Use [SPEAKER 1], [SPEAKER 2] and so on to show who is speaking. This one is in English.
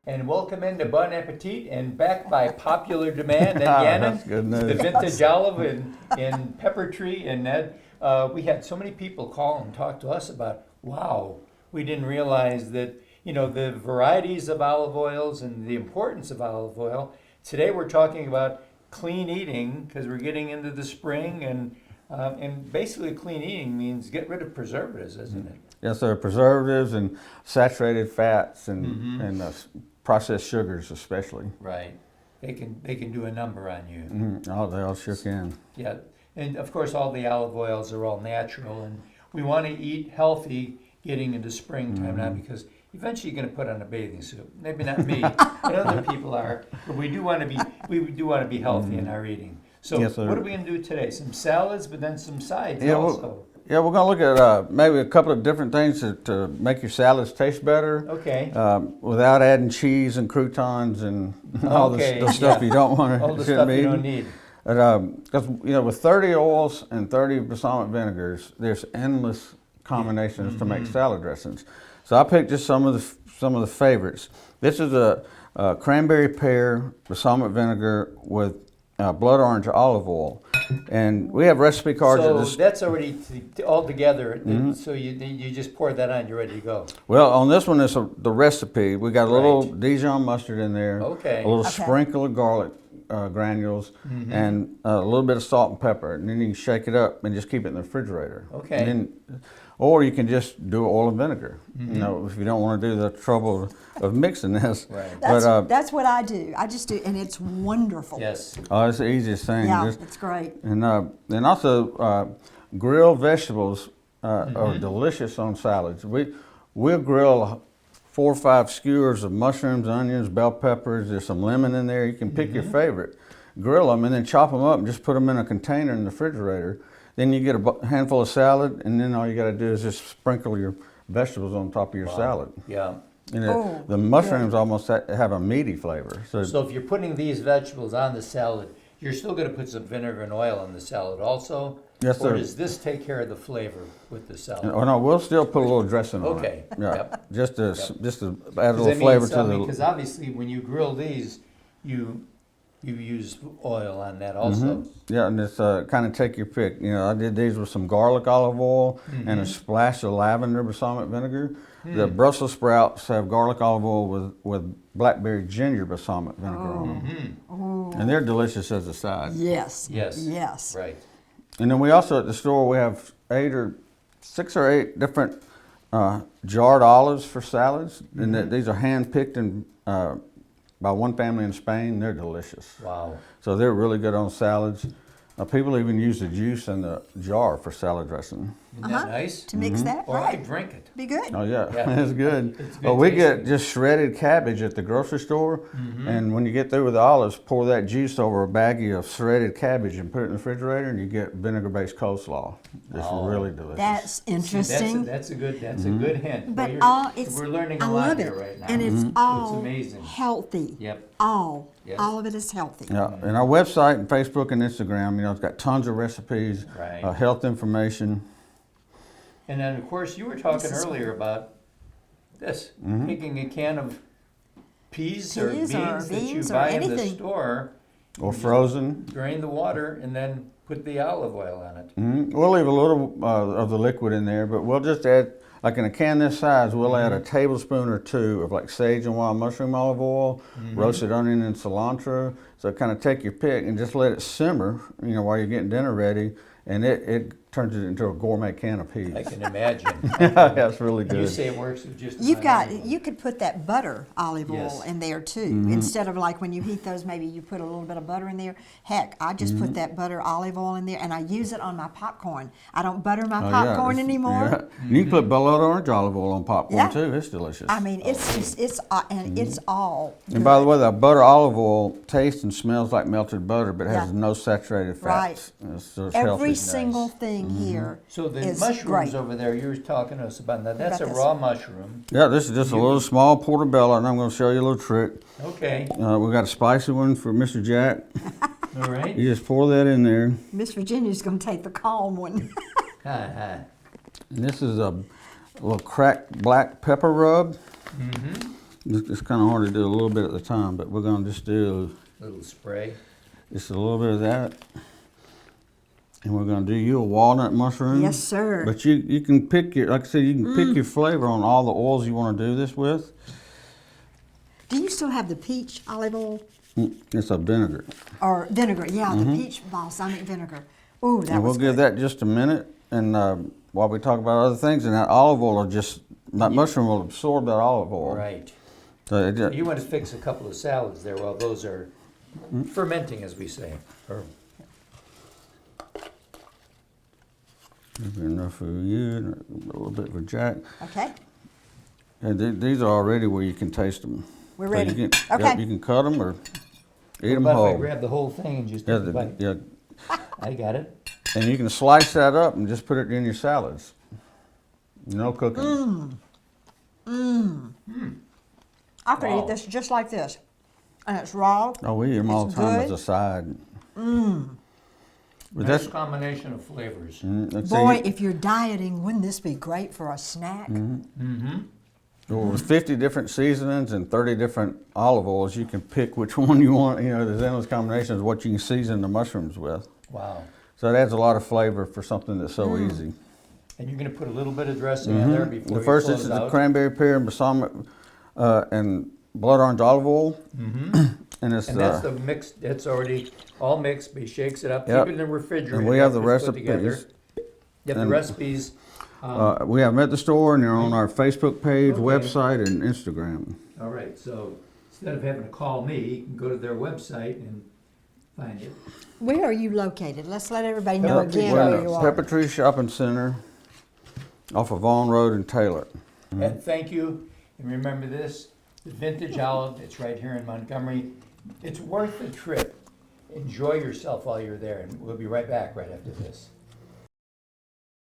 [SPEAKER 1] and welcome into Bon Appetit, and back by popular demand, and Gannon,
[SPEAKER 2] That's good news.
[SPEAKER 1] the vintage olive and pepper tree, and that we had so many people call and talk to us about, wow, we didn't realize that, you know, the varieties of olive oils and the importance of olive oil. Today we're talking about clean eating because we're getting into the spring, and basically clean eating means get rid of preservatives, isn't it?
[SPEAKER 2] Yes, there are preservatives and saturated fats and processed sugars especially.
[SPEAKER 1] Right. They can do a number on you.
[SPEAKER 2] Oh, they all sure can.
[SPEAKER 1] Yeah, and of course all the olive oils are all natural, and we want to eat healthy getting into springtime now, because eventually you're going to put on a bathing suit. Maybe not me, but other people are. But we do want to be healthy in our eating. So
[SPEAKER 2] Yes, sir.
[SPEAKER 1] what are we going to do today? Some salads, but then some sides
[SPEAKER 2] Yeah,
[SPEAKER 1] also.
[SPEAKER 2] Yeah, we're going to look at maybe a couple of different things to make your salads taste better.
[SPEAKER 1] Okay.
[SPEAKER 2] Without adding cheese and croutons and all the stuff you don't want to.
[SPEAKER 1] All the stuff you don't need.
[SPEAKER 2] Because with 30 oils and 30 balsamic vinegars, there's endless combinations to make salad dressings. So I picked just some of the favorites. This is a cranberry pear balsamic vinegar with blood orange olive oil. And we have recipe cards.
[SPEAKER 1] So that's already all together. So you just pour that on, you're ready to go.
[SPEAKER 2] Well, on this one is the recipe. We got a little Dijon mustard in there.
[SPEAKER 1] Okay.
[SPEAKER 2] A little sprinkle of garlic granules, and a little bit of salt and pepper. And then you can shake it up and just keep it in the refrigerator.
[SPEAKER 1] Okay.
[SPEAKER 2] And then, or you can just do oil and vinegar. If you don't want to do the trouble of mixing this.
[SPEAKER 1] Right.
[SPEAKER 3] That's what I do. I just do, and it's wonderful.
[SPEAKER 1] Yes.
[SPEAKER 2] Oh, it's the easiest thing.
[SPEAKER 3] Yeah, it's great.
[SPEAKER 2] And also grilled vegetables are delicious on salads. We'll grill 4 or 5 skewers of mushrooms, onions, bell peppers. There's some lemon in there. You can pick your favorite. Grill them and then chop them up and just put them in a container in the refrigerator. Then you get a handful of salad, and then all you got to do is just sprinkle your vegetables on top of your salad.
[SPEAKER 1] Yeah.
[SPEAKER 2] And the mushrooms almost have a meaty flavor. So
[SPEAKER 1] if you're putting these vegetables on the salad, you're still going to put some vinegar and oil in the salad also?
[SPEAKER 2] Yes,
[SPEAKER 1] or
[SPEAKER 2] sir.
[SPEAKER 1] does this take care of the flavor with the salad?
[SPEAKER 2] Oh no, we'll still put a little dressing on
[SPEAKER 1] Okay.
[SPEAKER 2] it. Yeah,
[SPEAKER 1] Yep.
[SPEAKER 2] just to add a little flavor to the.
[SPEAKER 1] Because obviously when you grill these, you use oil on that also.
[SPEAKER 2] Yeah, and it's kind of take your pick. I did these with some garlic olive oil and a splash of lavender balsamic vinegar. The Brussels sprouts have garlic olive oil with blackberry ginger balsamic vinegar on them. And they're delicious as a side.
[SPEAKER 3] Yes.
[SPEAKER 1] Yes.
[SPEAKER 3] Yes.
[SPEAKER 1] Right.
[SPEAKER 2] And then we also at the store we have 6 or 8 different jarred olives for salads, and these are hand picked by one family in Spain. They're delicious.
[SPEAKER 1] Wow.
[SPEAKER 2] So they're really good on salads. People even use the juice in the jar for salad dressing.
[SPEAKER 1] Isn't that nice?
[SPEAKER 3] To mix that,
[SPEAKER 1] Or I
[SPEAKER 3] right?
[SPEAKER 1] drink it.
[SPEAKER 3] Be good.
[SPEAKER 2] Oh yeah,
[SPEAKER 1] Yeah.
[SPEAKER 2] it's good.
[SPEAKER 1] It's good
[SPEAKER 2] We
[SPEAKER 1] tasting.
[SPEAKER 2] get just shredded cabbage at the grocery store, and when you get through with the olives, pour that juice over a baggie of shredded cabbage and put it in the refrigerator, and you get vinegar-based coleslaw. It's really delicious.
[SPEAKER 3] That's interesting.
[SPEAKER 1] That's a good hint.
[SPEAKER 3] But
[SPEAKER 1] Well,
[SPEAKER 3] it's
[SPEAKER 1] we're learning
[SPEAKER 3] I
[SPEAKER 1] a lot
[SPEAKER 3] love
[SPEAKER 1] here
[SPEAKER 3] it,
[SPEAKER 1] right now.
[SPEAKER 3] and it's all
[SPEAKER 1] amazing.
[SPEAKER 3] healthy.
[SPEAKER 1] Yep. Yes.
[SPEAKER 3] All of it is healthy.
[SPEAKER 2] Yeah, and our website and Facebook and Instagram, it's got tons of recipes,
[SPEAKER 1] Right.
[SPEAKER 2] health information.
[SPEAKER 1] And then, of course, you were talking earlier about this, taking a can of peas or beans that you
[SPEAKER 3] beans or
[SPEAKER 1] buy in the
[SPEAKER 3] anything.
[SPEAKER 1] store,
[SPEAKER 2] Or frozen.
[SPEAKER 1] drain the water, and then put the olive oil on it.
[SPEAKER 2] We'll leave a little of the liquid in there, but we'll just add, like in a can this size, we'll add a tablespoon or 2 of like sage and wild mushroom olive oil, roasted onion and cilantro. So kind of take your pick and just let it simmer, while you're getting dinner ready, and it turns it into a gourmet can of peas.
[SPEAKER 1] I can imagine.
[SPEAKER 2] That's really
[SPEAKER 1] And you
[SPEAKER 2] good.
[SPEAKER 1] say it works with just
[SPEAKER 3] You could put that butter olive oil
[SPEAKER 1] Yes.
[SPEAKER 3] in there too. Instead of like when you heat those, maybe you put a little bit of butter in there. Heck, I just put that butter olive oil in there, and I use it on my popcorn. I don't butter my popcorn anymore.
[SPEAKER 2] Yeah. You can put blood orange olive oil on popcorn
[SPEAKER 3] Yeah.
[SPEAKER 2] too. It's delicious.
[SPEAKER 3] I mean, it's just it's all.
[SPEAKER 2] And by the way, that butter olive oil tastes and smells like melted butter, but it has
[SPEAKER 3] Yeah.
[SPEAKER 2] no saturated fats.
[SPEAKER 3] Right.
[SPEAKER 2] So it's
[SPEAKER 3] Every
[SPEAKER 2] healthy.
[SPEAKER 3] single thing here
[SPEAKER 1] So the
[SPEAKER 3] is
[SPEAKER 1] mushrooms
[SPEAKER 3] great.
[SPEAKER 1] over there, you were talking to us about that. That's a
[SPEAKER 3] about this?
[SPEAKER 1] raw mushroom.
[SPEAKER 2] Yeah, this is just a little small portobello, and I'm going to show you a little trick.
[SPEAKER 1] Okay.
[SPEAKER 2] We got a spicy one for Mr. Jack.
[SPEAKER 1] All right.
[SPEAKER 2] You just pour that in there.
[SPEAKER 3] Miss Virginia's going to take the calm one.
[SPEAKER 2] And this is a little cracked black pepper rub. It's kind of hard to do a little bit at a time, but we're going to just do
[SPEAKER 1] Little spray.
[SPEAKER 2] just a little bit of that. And we're going to do you a walnut mushroom.
[SPEAKER 3] Yes, sir.
[SPEAKER 2] But you can pick your, like I said, you can pick your flavor on all the oils you want to do this with.
[SPEAKER 3] Do you still have the peach olive oil?
[SPEAKER 2] It's a vinegar.
[SPEAKER 3] Or vinegar, yeah, the peach balsamic vinegar. Ooh, that
[SPEAKER 2] And we'll
[SPEAKER 3] was
[SPEAKER 2] give
[SPEAKER 3] good.
[SPEAKER 2] that just a minute. And while we talk about other things, and that olive oil will just, that mushroom will absorb that olive oil.
[SPEAKER 1] Right.
[SPEAKER 2] So it just,
[SPEAKER 1] You want to fix a couple of salads there while those are fermenting, as we say. Or
[SPEAKER 2] maybe enough for you, and a little bit for Jack.
[SPEAKER 3] Okay,
[SPEAKER 2] And these are already where you can taste them.
[SPEAKER 3] we're
[SPEAKER 2] So
[SPEAKER 3] ready.
[SPEAKER 2] You can,
[SPEAKER 3] Okay.
[SPEAKER 2] yep, you can cut them or eat them
[SPEAKER 1] But if I
[SPEAKER 2] whole.
[SPEAKER 1] grab the whole thing and just
[SPEAKER 2] Yeah,
[SPEAKER 1] take a bite.
[SPEAKER 2] yeah,
[SPEAKER 1] I got it.
[SPEAKER 2] and you can slice that up and just put it in your salads. No cooking.
[SPEAKER 3] I could
[SPEAKER 1] Wow.
[SPEAKER 3] eat this just like this. And it's raw.
[SPEAKER 2] Oh, we eat them all the
[SPEAKER 3] It's
[SPEAKER 2] time as
[SPEAKER 3] good.
[SPEAKER 2] a side. But
[SPEAKER 1] Nice
[SPEAKER 2] that's
[SPEAKER 1] combination of flavors.
[SPEAKER 2] let's
[SPEAKER 3] Boy,
[SPEAKER 2] see,
[SPEAKER 3] if you're dieting, wouldn't this be great for a snack?
[SPEAKER 2] with 50 different seasonings and 30 different olive oils, you can pick which one you want. You know, there's endless combinations of what you can season the mushrooms with.
[SPEAKER 1] Wow.
[SPEAKER 2] So it adds a lot of flavor for something that's so easy.
[SPEAKER 1] And you're going to put a little bit of dressing in there before
[SPEAKER 2] The
[SPEAKER 1] you
[SPEAKER 2] first,
[SPEAKER 1] close
[SPEAKER 2] this is
[SPEAKER 1] out.
[SPEAKER 2] the cranberry, pear, and balsamic, and blood orange olive oil. And it's
[SPEAKER 1] And that's the mix. It's already all mixed. But he shakes it up.
[SPEAKER 2] Yep.
[SPEAKER 1] Keep it in the refrigerator.
[SPEAKER 2] and we have the
[SPEAKER 1] after it's put together.
[SPEAKER 2] recipes.
[SPEAKER 1] You have the
[SPEAKER 2] And-
[SPEAKER 1] recipes.
[SPEAKER 2] We have them at the store, and they're on our Facebook page,
[SPEAKER 1] Okay.
[SPEAKER 2] website, and Instagram.
[SPEAKER 1] All right. So instead of having to call me, you can go to their website and find it.
[SPEAKER 3] Where are you located? Let's let everybody know
[SPEAKER 1] Pepper Tree
[SPEAKER 3] again
[SPEAKER 1] Shopping.
[SPEAKER 3] where you are.
[SPEAKER 2] Pepper Tree Shopping Center off of Vaugh Road in Taylor.
[SPEAKER 1] And thank you. And remember this: the vintage olive. It's right here in Montgomery. It's worth the trip. Enjoy yourself while you're there, and we'll be right back right after this.